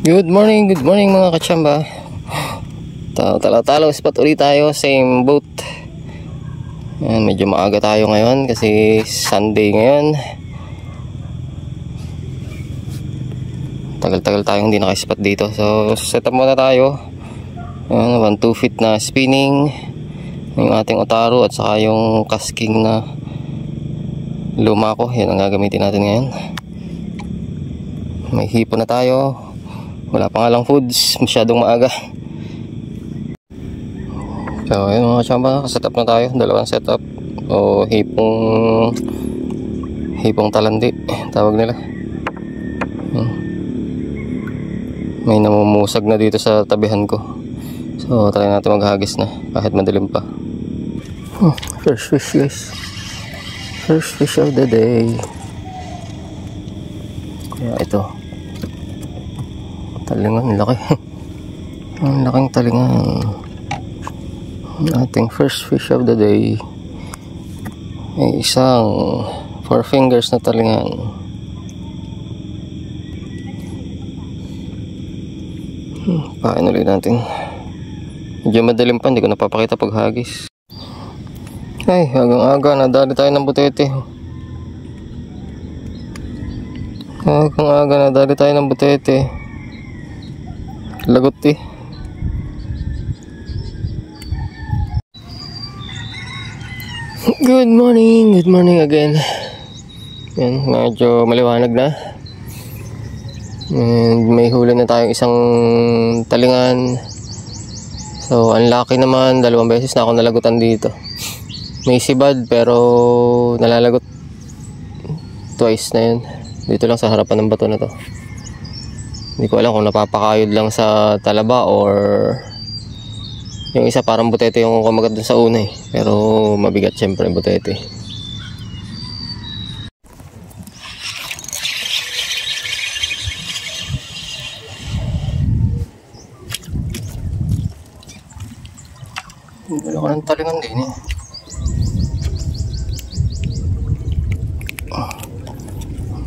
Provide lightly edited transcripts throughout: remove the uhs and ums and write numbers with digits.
Good morning mga kachamba. Talo spot ulit tayo, same boat. Ayan, medyo maaga tayo ngayon kasi Sunday ngayon. Tagal-tagal tayong hindi naka-spot dito. So set up muna tayo. Ayan, 1-2 feet na spinning, yung ating Otaru at saka yung casking na Lumako. Yan ang gagamitin natin ngayon. May hipo na tayo. Wala pa nga lang foods, masyadong maaga. So ayun mga kachamba, set up na tayo. Dalawang setup o hipong talandi tawag nila. May namumusag na dito sa tabihan ko. So try natin maghagis na kahit madilim pa. First fish guys. First fish of the day. Kaya ito, talingan, laki. Ang laking talingan. Ating first fish of the day ay isang 4 fingers na talingan. Pain ulit natin. Medyo madilim pa, hindi ko napapakita pag hagis. Ay, agang-aga nadali tayo ng butete. Agang-aga nadali tayo ng butete. Lagot eh. Good morning again. Yan, medyo maliwanag na. And may huli na tayong isang talingan. So unlucky naman, 2 beses na ako nalagutan dito. May sibad pero nalalagot twice na yun. Dito lang sa harapan ng bato na to. Hindi ko alam kung napapakayod lang sa talaba or yung isa parang butete yung kumagat dun sa una eh. Pero mabigat syempre butete. Wala ko ng talingan din eh.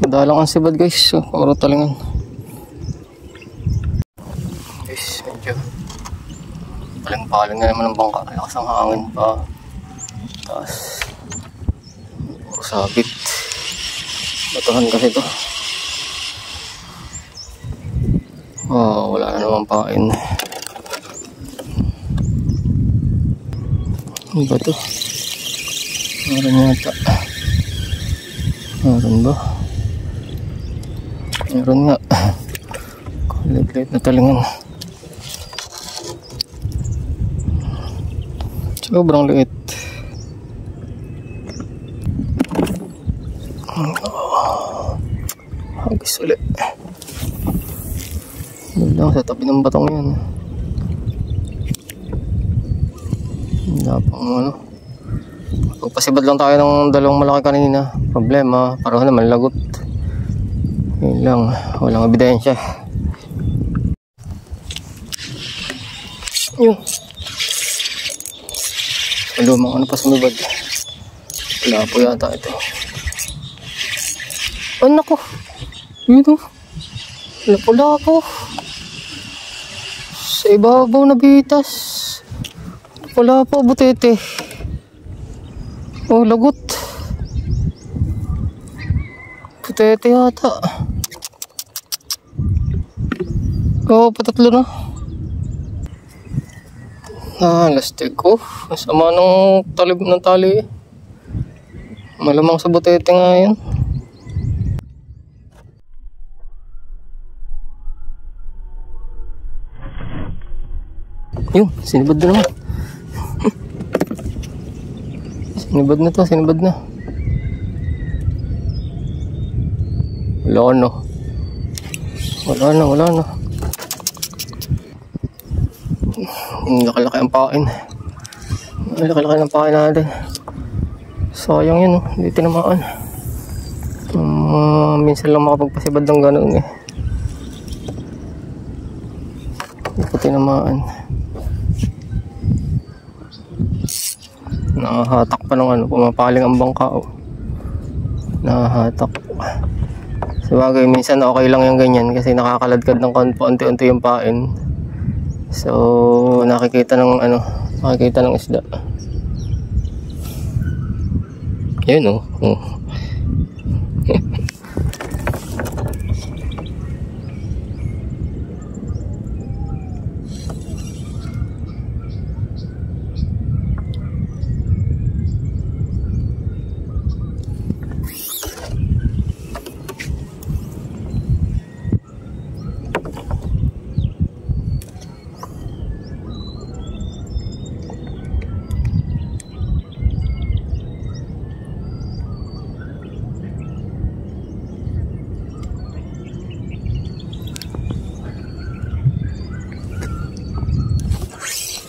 Madalang ang sibad guys. So, puro talingan. Guys, medyo paling-paling na naman ang bangka. Lakas ang hangin pa. Tapos sabit. Batuhan kasi ito. Wala na naman pain. Ano ba ito? Meron yata. Meron ba? Meron nga. Kulit-lit na talingan. Sobrang liit. Hagis ulit. Doon lang sa tabi ng batong yan. Wala pang ano. Pagpasibad lang tayo ng 2 malaki kanina. Problema, pareho naman lagot. Yun lang, walang ebidensya. Yun. Lumang ano pa sumibad. Wala po yata ito. Oh nako. Yun o. Wala po. Sa ibabaw na bitas. Wala po butete. Oh lagot. Butete yata. Patatlo na. Lastik ko. Sama ng talib ng tali. Malamang sa butete nga yan. Yun, sinibad na naman. Sinibad na. Wala na. Laki-laki ang pain. Laki-laki ng pain natin. Sayang yun, hindi tinamaan. Minsan lang makapagpasibad ng gano'n eh. Hindi ko tinamaan. Nakahatak pa ng pumapaling ang bangka. Nakahatak. Sabagay, minsan okay lang yung ganyan kasi nakakaladkad ng konti-unti yung pain. So, nakikita ng isda. Yun oh.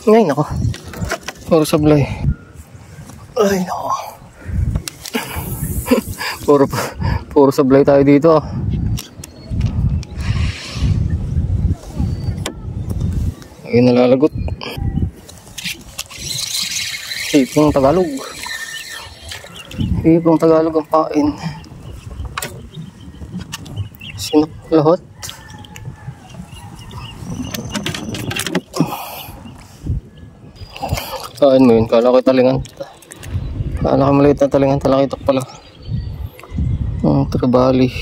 Ay, nako. Puro sablay. Ay, nako. puro sablay tayo dito. Ay, nalalagot. Hipong Tagalog. Hipong Tagalog ang pain. Sinok lahat. Kain mo yun, kala ko talingan. Kala ko maliit na talingan, talakitok pala. Trabali.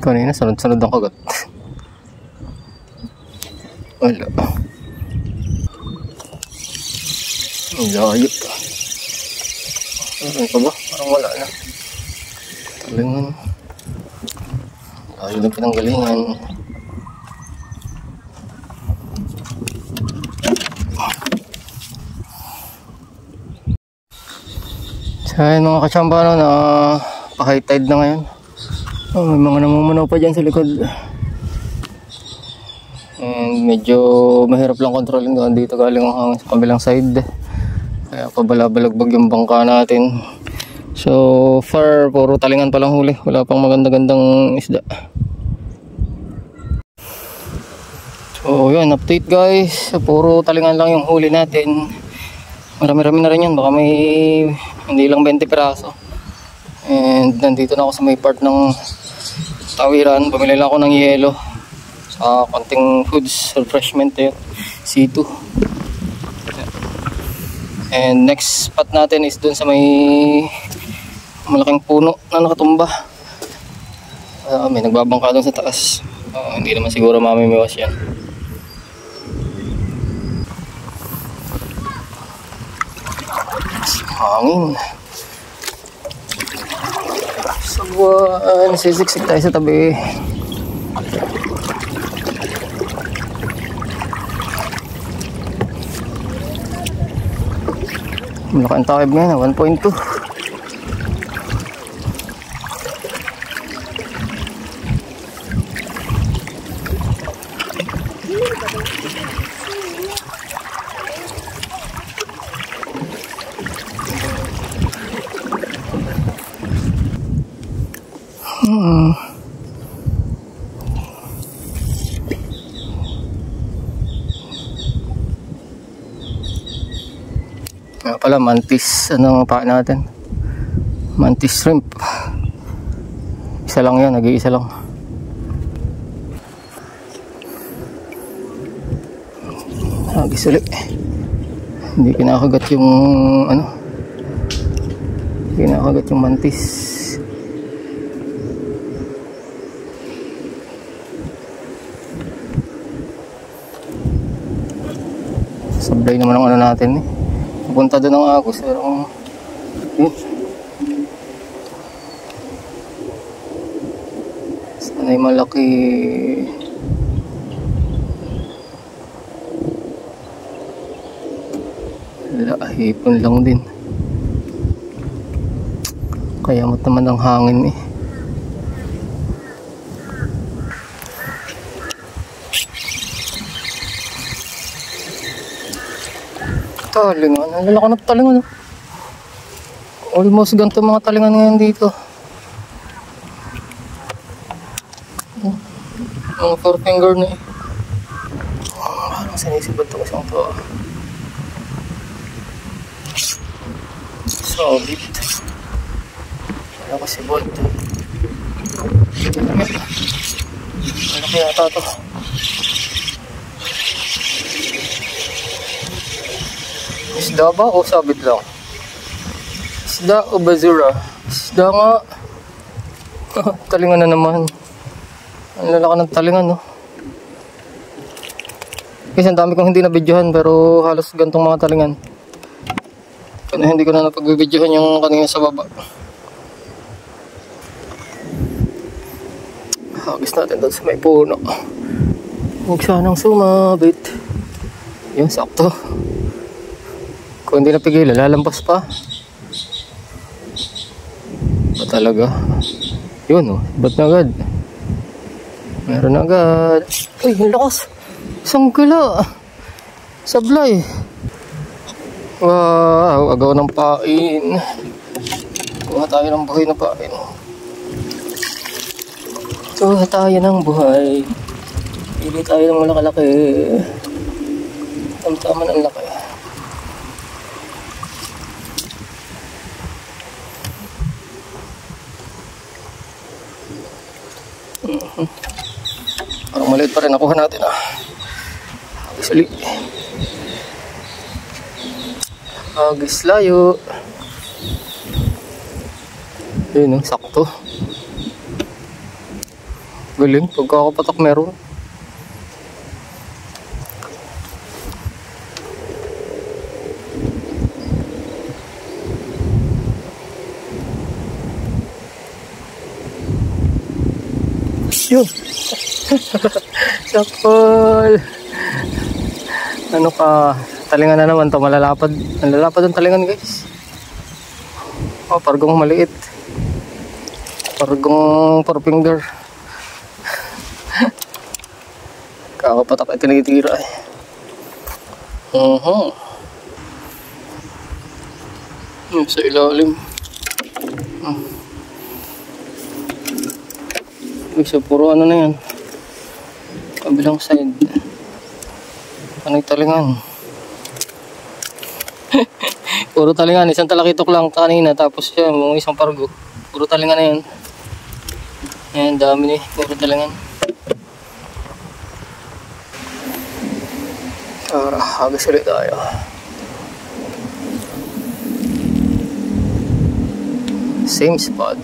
Kanina, sunod-sunod ang kagat. Wala. Ang layo. Ano pa ba? Parang wala na. Talingan. Layo ng pinanggalingan. So ayun mga kachamba, na pa-high tide na ngayon. May mga namumunaw pa dyan sa likod. And medyo mahirap lang kontrolin doon dito galing ang hangin sa kabilang side. Kaya pabalabalagbag yung bangka natin. So far, puro talingan palang huli. Wala pang maganda-gandang isda. So yun, update guys. Puro talingan lang yung huli natin. Marami-rami na rin yan. Baka may hindi lang 20 piraso. And nandito na ako sa may part ng tawiran. Bumili lang ako ng yelo sa konting foods, refreshment yun. C2. And next spot natin is dun sa may malaking puno na nakatumba. May nagbabangka dun sa taas. Hindi naman siguro mamimiwas yan. Hangin. Sagwan, sisiksik tayo sa tabi. Malaki ang takib ngayon, 1.2. Pala mantis, ano pa natin, mantis shrimp. Isa lang yan, nag-iisa lang. Gisuli. Hindi kinakagat yung kinakagat yung mantis. Sablay naman ang natin pupunta doon ang agos, pero yun. Sana'y malaki. Hipon lang din. Kaya mo naman ang hangin Talingan, ang lalaki na talingan. Almost ganito mga talingan ngayon dito. Mga 4 finger na parang sinisibad ito kasi ito. Sabit. Wala ko si Bot. Ano kaya ito ito? Isda ba o sabit lang? Isda o basura? Isda nga. Talingan na naman. Ang lalaki ng talingan, no? Kasi ang dami kong hindi na-videohan pero halos gantong mga talingan. Kaya hindi ko na napag-videohan yung kanina sa baba. Hagis natin doon sa may puno. Huwag sanang sumabit. Yun, sakto. Kung hindi napigil, lalampas pa. Ba talaga? Yun, oh, ba't na agad? Meron na agad. Uy, ang lakas! Isang gala! Sablay! Wow, agaw ng pain. Kuha tayo ng buhay na pain. Kuha tayo ng buhay. Pili tayo ng malakalaki. Tamtaman ang laki. Parang maliit pa rin nakuha natin ah. Actually agis layo. Yun oh, sakto. Galing, pagkakapatak meron. Yun. Sakol. Ano ka? Talingan na naman to, malalapad. Ang lalapad ang talingan, guys. Oh, pargong maliit. Pargong 4 finger. Kakapatak ay tinitira eh. Sa ilalim. So, puro ano na yan. Kabilang side. Anong talingan? Puro talingan. Isang talakitok lang kanina. Tapos siya, mga isang pargo. Puro talingan na yan. Ayan, dami eh. Puro talingan. Tara, hagas ulit tayo. Same spot.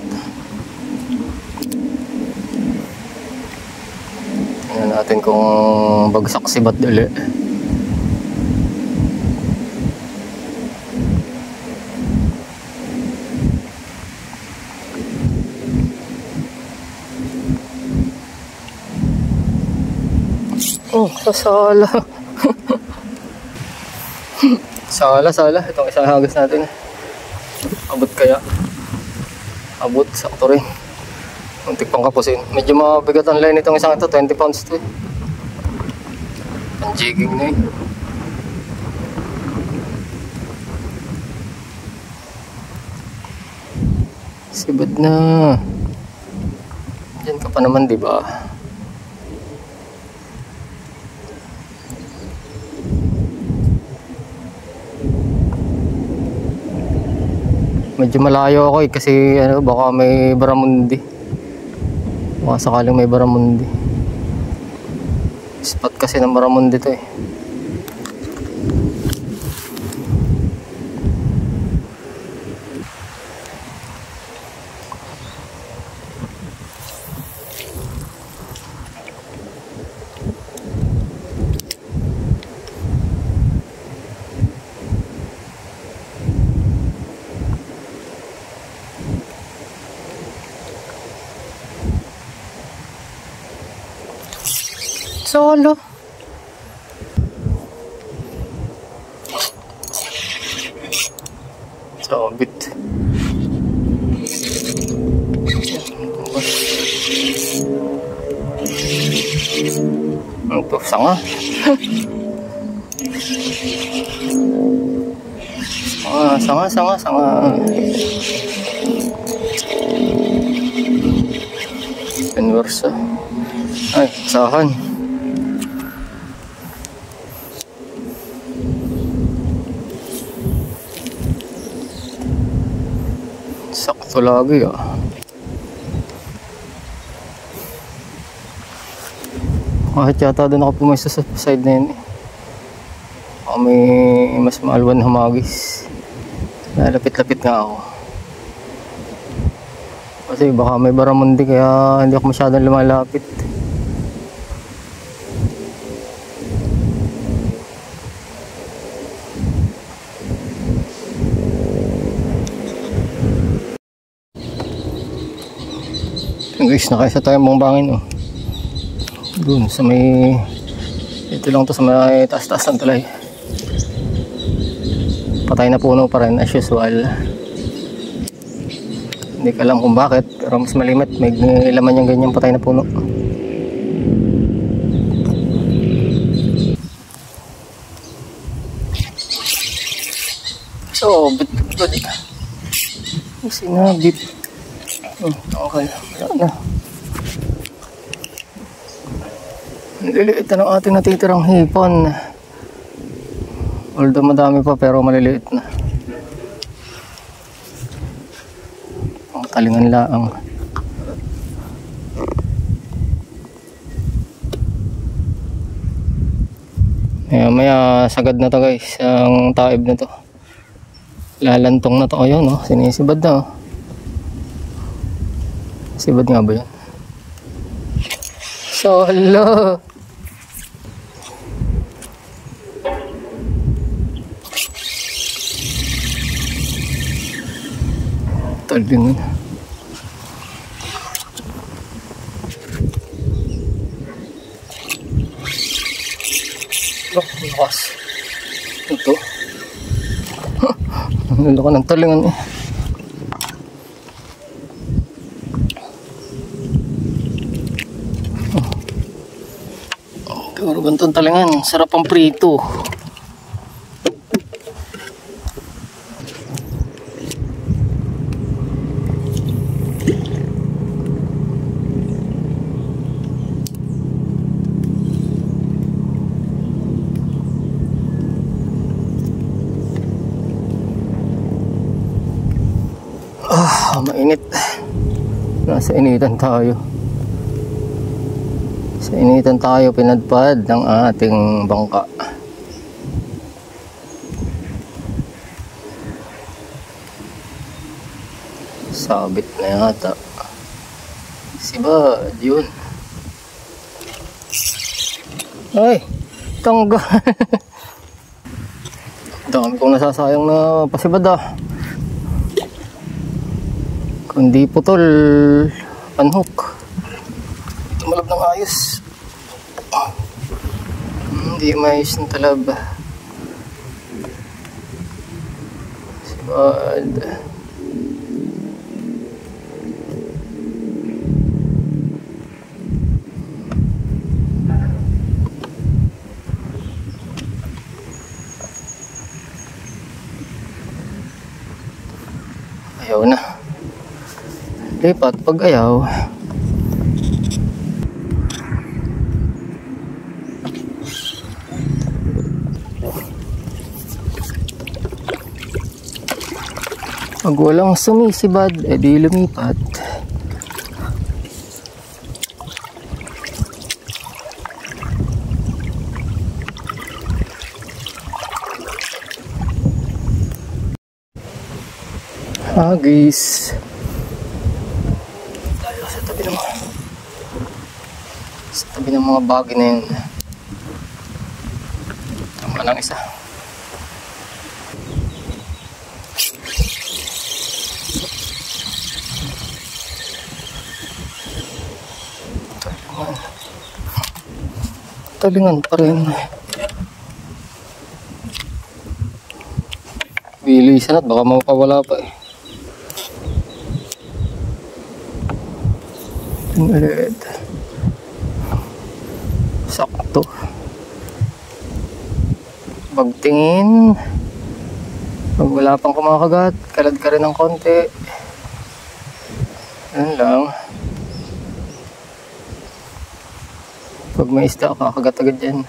Tingnan natin kung bagsak si bat dali. Oh, sasala. Sala. Itong isang hagas natin. Abot kaya? Abot, sakto rin. Muntik pang kapusin. Medyo mabigat ang line itong isang ito. 20 pounds to eh. Ang jigging na eh. Sibad na. Diyan ka pa naman, diba? Medyo malayo ako eh kasi ano, baka may baramundi. Baka sakaling may baramundi. Spot kasi ng baramundi to eh. Solo. Sabit. Ito, sanga. Sanga. Penversa. Ay, sahan. Ito lagi ah. Kahit yata doon ako pumesto sa side na yun eh. Baka may mas maalwan na humagis. Lalapit-lapit nga ako. Kasi baka may baramundi kaya hindi ako masyadong lumalapit. Guys, nakaisa tayong buong bangin oh. Doon sa may, ito lang to sa may taas-taas ng tulay. Patay na puno pa rin as usual. Hindi ka alam kung bakit, pero mas malimit, may laman yung ganyang patay na puno. So, bit sinabit. Okay, wala na. Maliliit na ng ating natitirang hipon. Although madami pa pero maliliit na. Ang talingan laang. Maya sagad na to guys. Ang taib na to. Lalantong na to. Ayun no, sinisibad na oh. Sibad nga ba yan? Solo! Talingan. Oh, lakas. Ito. Ang laki ng talingan eh. Siguro ganitong talingan, sarap ang prito. Mainit. Nasa initan tayo. Sa initan tayo pinadpad ng ating bangka. Sabit na yata. Sibad yun. Ay, tanggal. Dami kong nasasayang na pasibad ah. Kundi putol, unhook. Tumalab ng ayos. Hindi maayos ng talab. Sibad. Ayaw na. Lipat pag ayaw. Pag walang sumisibad, edi lumipat. Hagis. Tayo sa tabi ng mga bagay na yun. Tama lang isa. Talingan pa rin. Bilisan at baka mapawala pa eh. Ulit. Sakto. Pagtingin. Pag wala pang kumakagat, kalad ka rin ng konti. Yan lang. Pag may isda, kakagat agad dyan.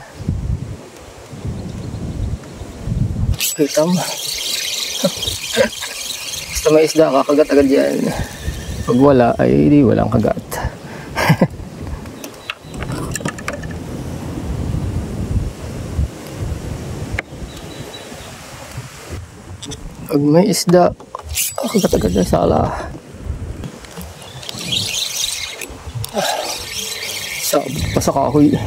Okay, tama. Basta may isda, kakagat agad yan. Pag wala, ay di walang kagat. Pag may isda, kakagat agad yan, sala. Pasak ako eh.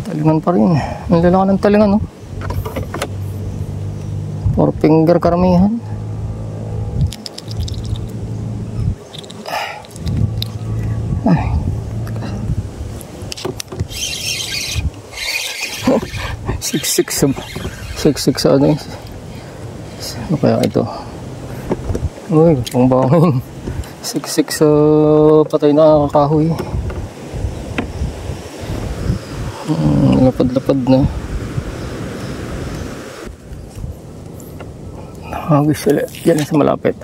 Talingan pa rin. Ang lalaki ng talingan, no? 4 finger karamihan. Ay. Six ano yun? Ano kaya ito? Uy, pang bangin. 6 patay na kakahoy. Lapad-lapad na. Nakagis ulit. Yan sa malapit.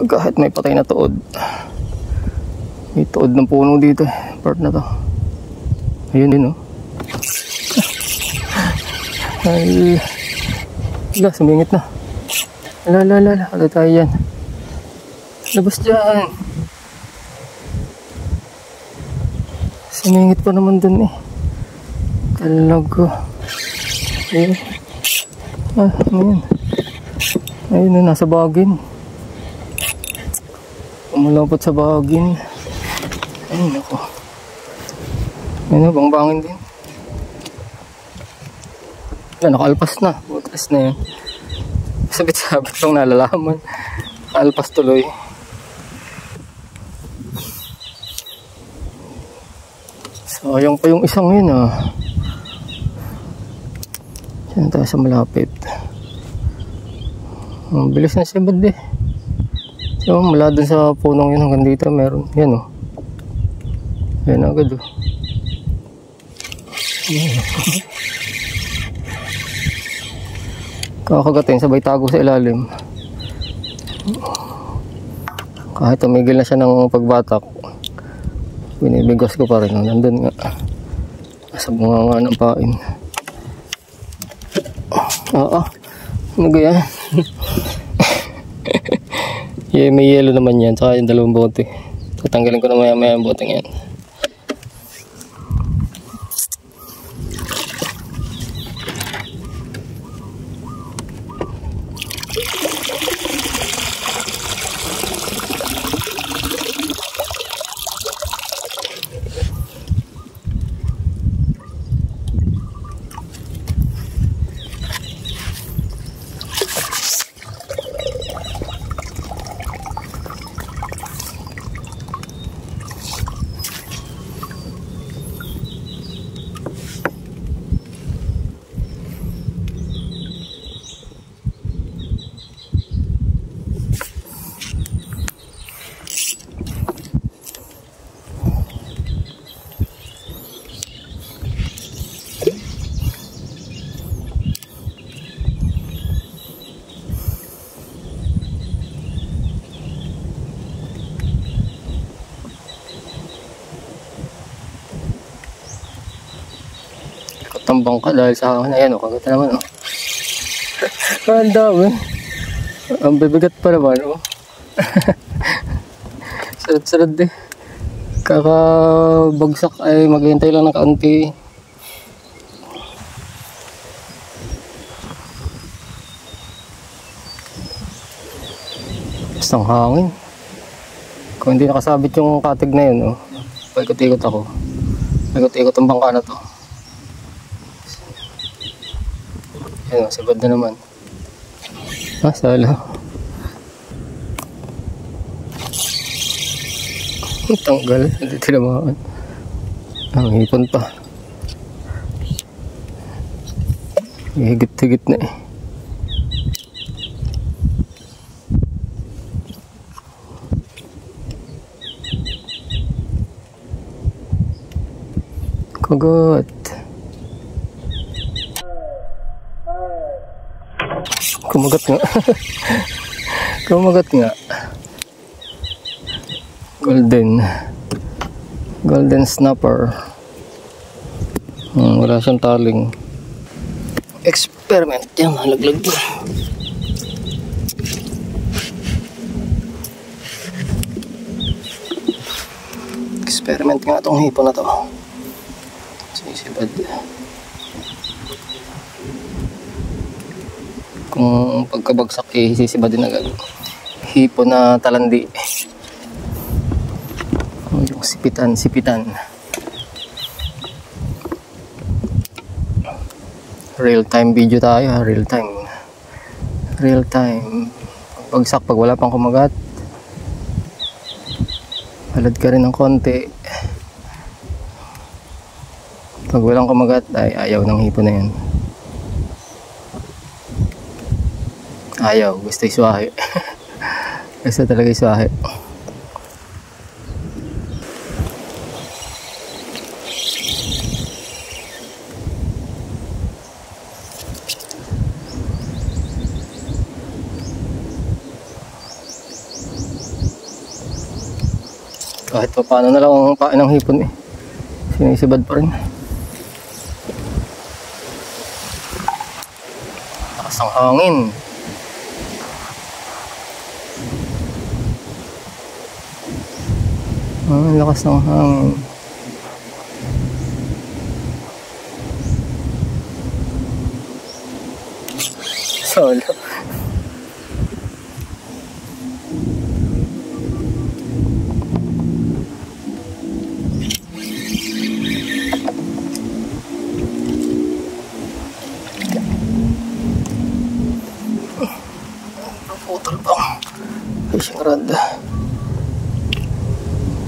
Kahit may patay na tuod. May tuod ng puno dito. Part na to. Ayun din, oh. Ay. Wala, sumingit na. Lala. Ano tayo yan? Labas dyan. Sumingit pa naman dun eh. Talaga. Ayun. Ano yan? Ayun na, nasa bagin. Umalapot sa bagin. Ayun ako. Ayun na, bangbangin din. Nakalpas na. Butas na yan. Sabit-sabit lang nalalaman. Nakalpas tuloy. Sayang pa yung isang yun ah. Diyan tayo sa malapit. Ang bilis na sibad eh. So mula dun sa punong yun hanggang dito meron. Yan oh. Yan agad oh. Kakagatin sabay tago sa ilalim. Kahit tumigil na siya ng pagbatak, binibigas ko pa rin. Nandun nga sa bunga nga ng pain. Oo, ano gaya? Yeah, may yellow naman yan, saka yung dalawang bote. Tatanggalin ko na maya ang boteng yan. Tambang ka dahil sa akin. Ayan o, kagata naman o. Ang dami. Ang bibigat pa naman o. Sarad-sarad eh. Kakabagsak ay maghihintay lang ng kaunti. Bastang hangin. Kung hindi nakasabit yung katig na yun o. Paikot-ikot ako. Paikot-ikot ang bangka na to. Ayan, sabad na naman. Sala. Tanggal. Hindi tinamaan. Ang hipon pa. Higit-higit na eh. Kagat. Kumagat nga. Kumagat nga. Golden snapper. Wala siyang taling. Experiment yan, halaglag. experiment nga itong hipon na to. Sisibad. Kung pagkabagsak sisibad din agad. Hipon na talandi. Yung sipitan. Real time video tayo ha, real time. Pagbagsak pag wala pang kumagat, halad ka rin ng konti. Pag walang kumagat ay ayaw ng hipon na yan. Ayaw, gusto iswahe. Gusto talaga iswahe. Kahit pa paano na lang ang pain ng hipon sinisibad pa rin. Lakas ang hangin. Lakas ng hangin. Solo. Putol pa. Fishing rod.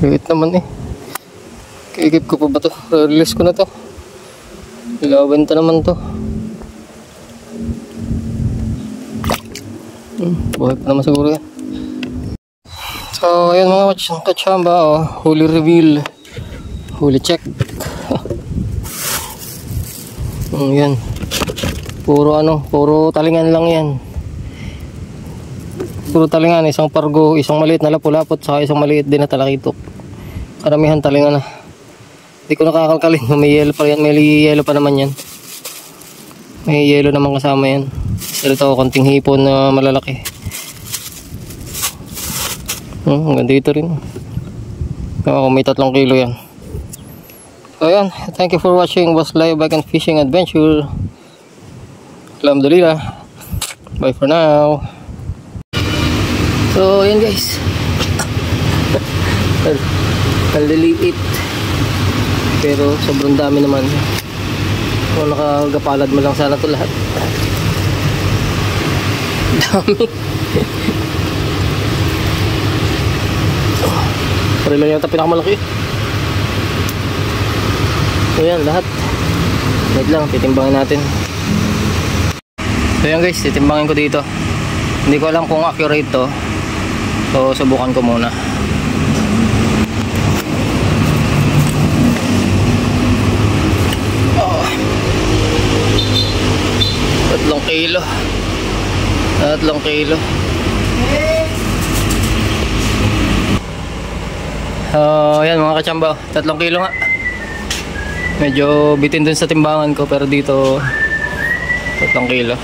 Liit naman Kikip ko pa ba to? Release ko na to. Ilawenta naman to. Buhay pa naman siguro yan. So ayun mga kachamba, huli reveal. Huli check. Yan. Puro talingan lang yan. Puro talingan, isang pargo, isang maliit na lapu-lapot, saka isang maliit din na talakitok. Karamihan talingan na. Hindi ko nakakalkalin, may yelo pa yan, may yelo pa naman yan. May yelo naman kasama yan. Pero ito, konting hipon na malalaki. Hanggang dito rin. May 3 kilo yan. So yan, thank you for watching Boss Live Bike and Fishing Adventure. Alhamdulillah. Bye for now. So yan guys. Kaliliit. Pero sobrang dami naman. Kung nakagapalad mo lang sana ito lahat. Dami. Pari lang yata pinakamalaki. So yan lahat. Wait lang, titimbangin natin. So yan guys, titimbangin ko dito. Hindi ko alam kung accurate to. So subukan ko muna. Oh. 3 kilo. 3 kilo. Yan mga kachamba, 3 kilo nga. Medyo bitin dun sa timbangan ko, pero dito 3 kilo.